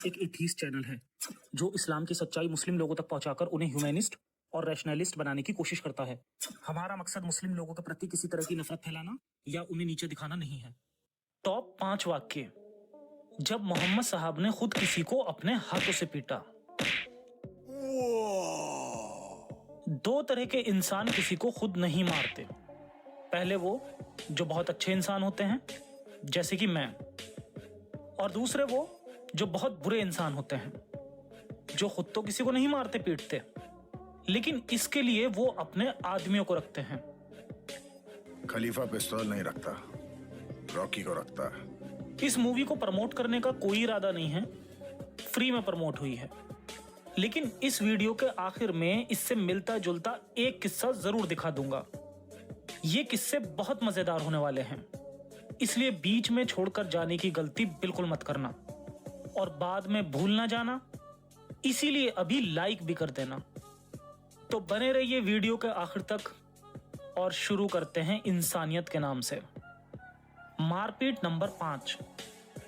एक atheist channel है जो इस्लाम की सच्चाई मुस्लिम लोगों तक पहुंचाकर उन्हें ह्यूमैनिस्ट और रैशनलिस्ट बनाने की कोशिश करता है। हमारा मकसद मुस्लिम लोगों के प्रति किसी तरह की नफरत फैलाना या उन्हें नीचे दिखाना नहीं है। टॉप 5 वाक्य। जब मोहम्मद साहब ने खुद किसी को अपने हाथों से पीटा। दो तरह के इंसान किसी को खुद नहीं मारते। पहले वो जो बहुत अच्छे इंसान होते हैं जैसे कि मैं, और दूसरे वो जो बहुत बुरे इंसान होते हैं जो खुद तो किसी को नहीं मारते पीटते, लेकिन इसके लिए वो अपने आदमियों को रखते हैं। खलीफा पिस्तौल नहीं रखता, रॉकी को रखता है। इस मूवी को प्रमोट करने का कोई इरादा नहीं है, फ्री में प्रमोट हुई है, लेकिन इस वीडियो के आखिर में इससे मिलता जुलता एक किस्सा जरूर दिखा दूंगा। ये किस्से बहुत मजेदार होने वाले हैं, इसलिए बीच में छोड़कर जाने की गलती बिल्कुल मत करना और बाद में भूल ना जाना, इसीलिए अभी लाइक भी कर देना। तो बने रहिए वीडियो के आखिर तक और शुरू करते हैं इंसानियत के नाम से। मारपीट नंबर 5।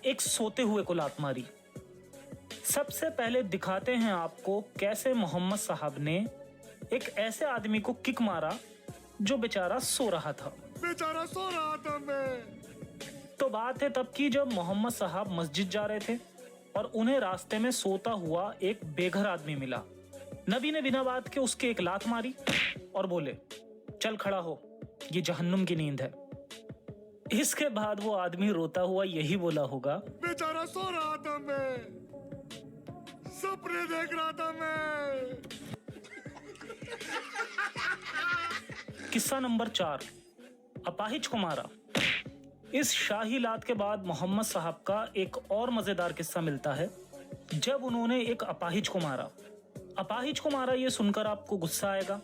एक सोते हुए को लात मारी। सबसे पहले दिखाते हैं आपको कैसे मोहम्मद साहब ने एक ऐसे आदमी को किक मारा जो बेचारा सो रहा था। मैं तो बात है तब की जब मोहम्मद साहब मस्जिद जा रहे थे और उन्हें रास्ते में सोता हुआ एक बेघर आदमी मिला। नबी ने बिना बात के उसके एक लात मारी और बोले, चल खड़ा हो, ये जहन्नुम की नींद है। इसके बाद वो आदमी रोता हुआ यही बोला होगा, बेचारा सो रहा था, मैं सपने देख रहा था मैं। किस्सा नंबर 4। अपाहिज को मारा। इस शाही लात के बाद मोहम्मद साहब का एक और मजेदार किस्सा मिलता है जब उन्होंने एक अपाहिज को मारा। अपाहिज को मारा ये सुनकर आपको गुस्सा आएगा,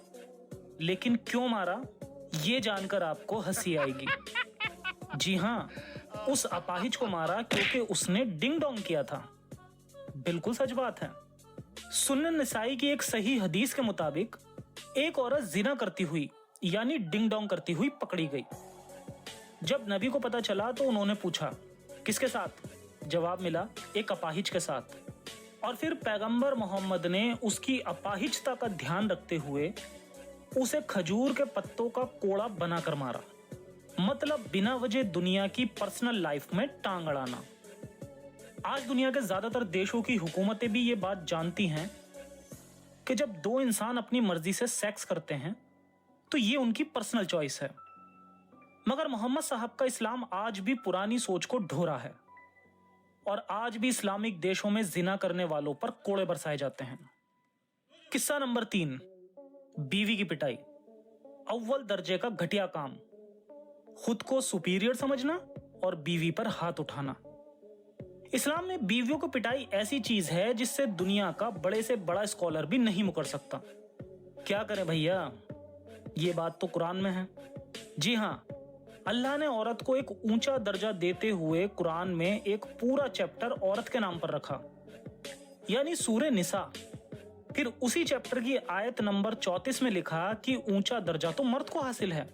लेकिन क्यों मारा ये जानकर आपको हंसी आएगी। जी हाँ, उस अपाहिज को मारा क्योंकि उसने डिंग डोंग किया था। बिल्कुल सच बात है। सुनन निसाई की एक सही हदीस के मुताबिक एक औरत जिना करती हुई यानी डिंग डोंग करती हुई पकड़ी गई। जब नबी को पता चला तो उन्होंने पूछा, किसके साथ? जवाब मिला, एक अपाहिज के साथ। और फिर पैगंबर मोहम्मद ने उसकी अपाहिजता का ध्यान रखते हुए उसे खजूर के पत्तों का कोड़ा बनाकर मारा। मतलब बिना वजह दुनिया की पर्सनल लाइफ में टांग अड़ाना। आज दुनिया के ज्यादातर देशों की हुकूमतें भी ये बात जानती हैं कि जब दो इंसान अपनी मर्जी से सेक्स करते हैं तो ये उनकी पर्सनल चॉइस है। मगर मोहम्मद साहब का इस्लाम आज भी पुरानी सोच को ढो रहा है और आज भी इस्लामिक देशों में जिना करने वालों पर कोड़े बरसाए जाते हैं। किस्सा नंबर 3। बीवी की पिटाई। अव्वल दर्जे का घटिया काम, खुद को सुपीरियर समझना और बीवी पर हाथ उठाना। इस्लाम में बीवियों को पिटाई ऐसी चीज है जिससे दुनिया का बड़े से बड़ा स्कॉलर भी नहीं मुकर सकता। क्या करें भैया, ये बात तो कुरान में है। जी हाँ, अल्लाह ने औरत को एक ऊंचा दर्जा देते हुए कुरान में एक पूरा चैप्टर औरत के नाम पर रखा, यानी सूरे निसा। फिर उसी चैप्टर की आयत नंबर 34 में लिखा कि ऊंचा दर्जा तो मर्द को हासिल है।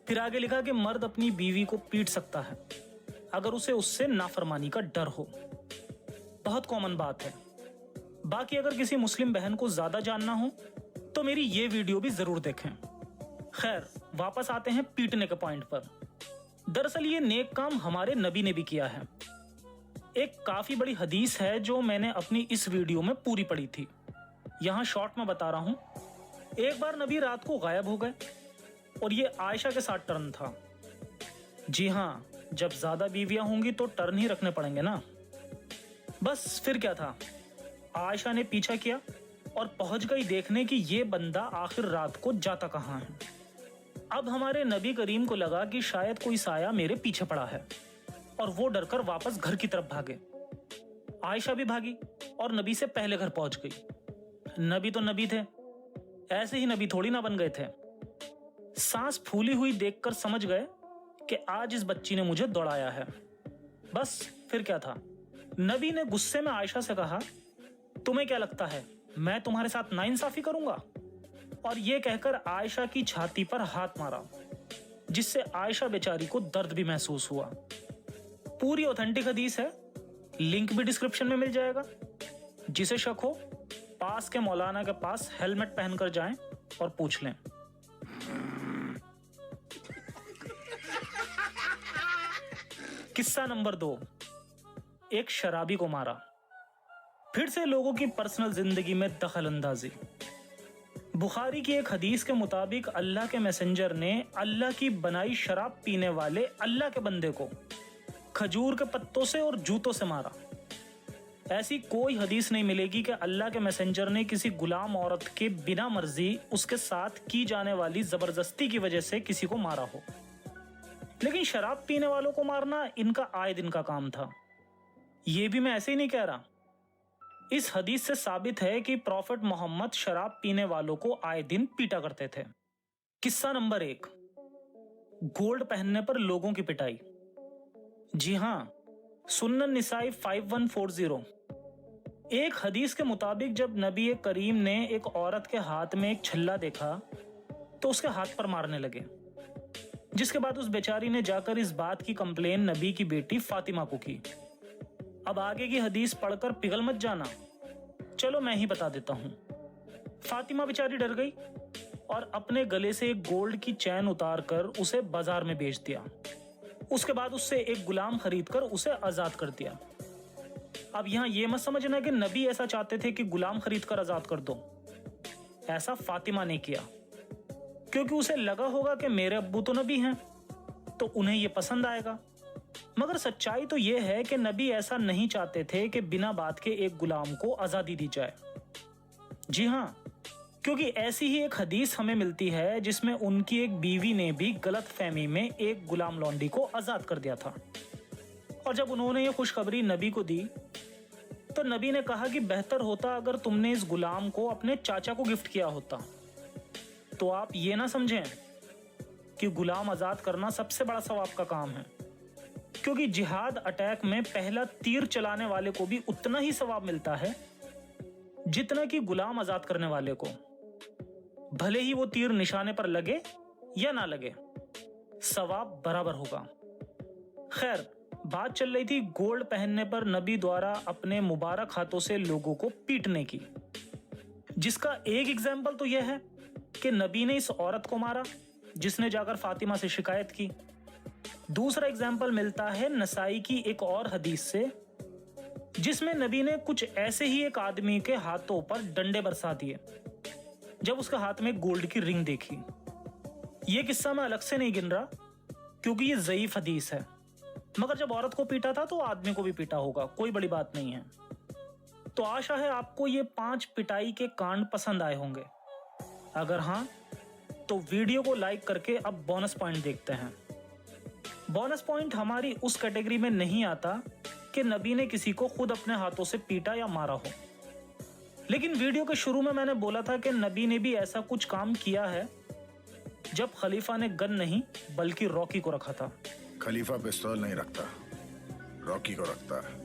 फिर आगे लिखा कि मर्द अपनी बीवी को पीट सकता है अगर उसे उससे नाफरमानी का डर हो। बहुत कॉमन बात है। बाकी अगर किसी मुस्लिम बहन को ज्यादा जानना हो तो मेरी ये वीडियो भी जरूर देखें। खैर, वापस आते हैं पीटने के पॉइंट पर। दरअसल ये नेक काम हमारे नबी ने भी किया है। एक काफी बड़ी हदीस है जो मैंने अपनी इस वीडियो में पूरी पढ़ी थी, यहां शॉर्ट में बता रहा हूं। एक बार नबी रात को गायब हो गए और ये आयशा के साथ टर्न था। जी हाँ, जब ज्यादा बीवियां होंगी तो टर्न ही रखने पड़ेंगे ना। बस फिर क्या था, आयशा ने पीछा किया और पहुंच गई देखने कि ये बंदा आखिर रात को जाता कहां है। अब हमारे नबी करीम को लगा कि शायद कोई साया मेरे पीछे पड़ा है और वो डरकर वापस घर की तरफ भागे। आयशा भी भागी और नबी से पहले घर पहुंच गई। नबी तो नबी थे, ऐसे ही नबी थोड़ी ना बन गए थे। सांस फूली हुई देखकर समझ गए कि आज इस बच्ची ने मुझे दौड़ाया है। बस फिर क्या था, नबी ने गुस्से में आयशा से कहा, तुम्हें क्या लगता है मैं तुम्हारे साथ नाइंसाफी करूंगा? और ये कहकर आयशा की छाती पर हाथ मारा, जिससे आयशा बेचारी को दर्द भी महसूस हुआ। पूरी ऑथेंटिक हदीस है लिंक भी डिस्क्रिप्शन में मिल जाएगा। जिसे शक हो पास के मौलाना के पास हेलमेट पहनकर जाएं और पूछ लें। किस्सा नंबर 2, एक शराबी को मारा। फिर से लोगों की पर्सनल जिंदगी में दखल अंदाजी। बुखारी की एक हदीस के मुताबिक अल्लाह के मैसेंजर ने अल्लाह की बनाई शराब पीने वाले अल्लाह के बंदे को खजूर के पत्तों से और जूतों से मारा। ऐसी कोई हदीस नहीं मिलेगी कि अल्लाह के मैसेंजर ने किसी गुलाम औरत के बिना मर्जी उसके साथ की जाने वाली जबरदस्ती की वजह से किसी को मारा हो। लेकिन शराब पीने वालों को मारना इनका आए दिन का काम था। ये भी मैं ऐसे ही नहीं कह रहा। इस हदीस से साबित है कि प्रॉफेट मोहम्मद शराब पीने वालों को आए दिन पीटा करते थे। किस्सा नंबर 1, गोल्ड पहनने पर लोगों की पिटाई। जी हां, सुन्नन निसाई 5140। एक हदीस के मुताबिक जब नबी करीम ने एक औरत के हाथ में एक छल्ला देखा तो उसके हाथ पर मारने लगे, जिसके बाद उस बेचारी ने जाकर इस बात की कंप्लेन नबी की बेटी फातिमा को की। अब आगे की हदीस पढ़कर पिघल मत जाना, चलो मैं ही बता देता हूं। फातिमा बेचारी डर गई और अपने गले से एक गोल्ड की चैन उतारकर उसे बाजार में बेच दिया। उसके बाद उससे एक गुलाम खरीदकर उसे आजाद कर दिया। अब यहां यह मत समझना कि नबी ऐसा चाहते थे कि गुलाम खरीदकर आजाद कर दो। ऐसा फातिमा ने किया क्योंकि उसे लगा होगा कि मेरे अब्बू तो नबी हैं तो उन्हें यह पसंद आएगा। मगर सच्चाई तो यह है कि नबी ऐसा नहीं चाहते थे कि बिना बात के एक गुलाम को आजादी दी जाए। जी हां, क्योंकि ऐसी ही एक हदीस हमें मिलती है जिसमें उनकी एक बीवी ने भी गलत फहमी में एक गुलाम लौंडी को आजाद कर दिया था। और जब उन्होंने ये खुशखबरी नबी को दी तो नबी ने कहा कि बेहतर होता अगर तुमने इस गुलाम को अपने चाचा को गिफ्ट किया होता। तो आप ये ना समझें कि गुलाम आजाद करना सबसे बड़ा सवाब का काम है, क्योंकि जिहाद अटैक में पहला तीर चलाने वाले को भी उतना ही सवाब मिलता है जितना कि गुलाम आजाद करने वाले को, भले ही वो तीर निशाने पर लगे या ना लगे, सवाब बराबर होगा। खैर, बात चल रही थी गोल्ड पहनने पर नबी द्वारा अपने मुबारक हाथों से लोगों को पीटने की, जिसका एक एग्जाम्पल तो यह है कि नबी ने इस औरत को मारा जिसने जाकर फातिमा से शिकायत की। दूसरा एग्जाम्पल मिलता है नसाई की एक और हदीस से, जिसमें नबी ने कुछ ऐसे ही एक आदमी के हाथों पर डंडे बरसा दिए जब उसके हाथ में गोल्ड की रिंग देखी। यह किस्सा मैं अलग से नहीं गिन रहा क्योंकि ये ज़ईफ हदीस है, मगर जब औरत को पीटा था तो आदमी को भी पीटा होगा, कोई बड़ी बात नहीं है। तो आशा है आपको ये 5 पिटाई के कांड पसंद आए होंगे। अगर हाँ तो वीडियो को लाइक करके अब बोनस पॉइंट देखते हैं। बोनस पॉइंट हमारी उस कैटेगरी में नहीं आता कि नबी ने किसी को खुद अपने हाथों से पीटा या मारा हो, लेकिन वीडियो के शुरू में मैंने बोला था कि नबी ने भी ऐसा कुछ काम किया है जब खलीफा ने गन नहीं बल्कि रॉकी को रखा था। खलीफा पिस्तौल नहीं रखता, रॉकी को रखता है।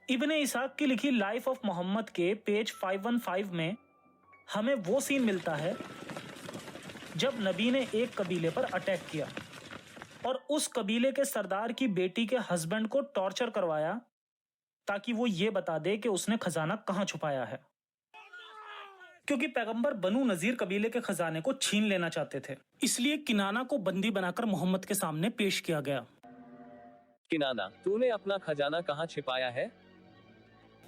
इब्ने इसाक की लिखी लाइफ ऑफ मोहम्मद के पेज 515 में हमें वो सीन मिलता है जब नबी ने एक कबीले पर अटैक किया और उस कबीले के सरदार की बेटी के हस्बैंड को टॉर्चर करवाया ताकि वो ये बता दे कि उसने खजाना कहां छुपाया है, क्योंकि पैगंबर बनु नजीर कबीले के खजाने को छीन लेना चाहते थे। इसलिए किनाना को बंदी बनाकर मोहम्मद के सामने पेश किया गया। किनाना, तूने अपना खजाना कहाँ छिपाया है?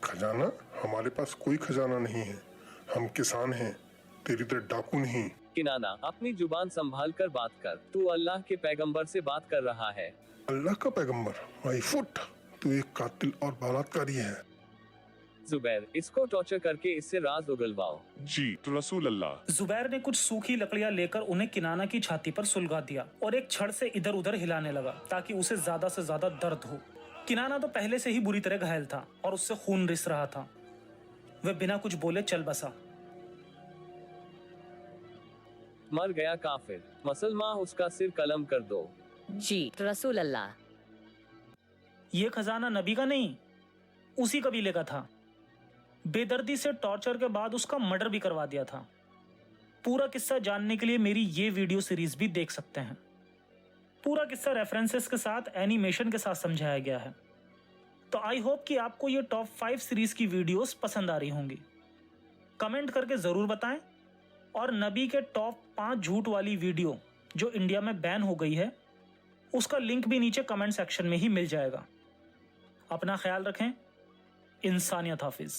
खजाना? हमारे पास कोई खजाना नहीं है, हम किसान हैं, तेरी तरह डाकू नहीं। किनाना, अपनी जुबान संभाल कर बात कर, तू अल्लाह के पैगंबर से बात कर रहा है। अल्लाह का पैगंबर? माई फुट, तू एक कातिल और बलात्कारी है। जुबैर, इसको टॉर्चर करके इससे राज उगलवाओ। जी तो रसूल अल्लाह। जुबैर ने कुछ सूखी लकड़ियां लेकर उन्हें किनाना की छाती पर सुलगा दिया और एक छड़ से इधर उधर हिलाने लगा ताकि उसे ज्यादा से ज्यादा दर्द हो। किनाना तो पहले से ही बुरी तरह घायल था और उससे खून रिस रहा था। वह बिना कुछ बोले चल बसा। मर गया काफिर, मुसलमान उसका सिर कलम कर दो। जी रसूल अल्लाह। ये खजाना नबी का नहीं, उसी कबीले का था। बेदर्दी से टॉर्चर के बाद उसका मर्डर भी करवा दिया था। पूरा किस्सा जानने के लिए मेरी ये वीडियो सीरीज भी देख सकते हैं। पूरा किस्सा रेफरेंसेस के साथ एनिमेशन के साथ समझाया गया है। तो आई होप कि आपको ये टॉप 5 सीरीज की वीडियोस पसंद आ रही होंगी। कमेंट करके ज़रूर बताएं और नबी के टॉप 5 झूठ वाली वीडियो जो इंडिया में बैन हो गई है उसका लिंक भी नीचे कमेंट सेक्शन में ही मिल जाएगा। अपना ख्याल रखें। इंसानियत हाफिज़।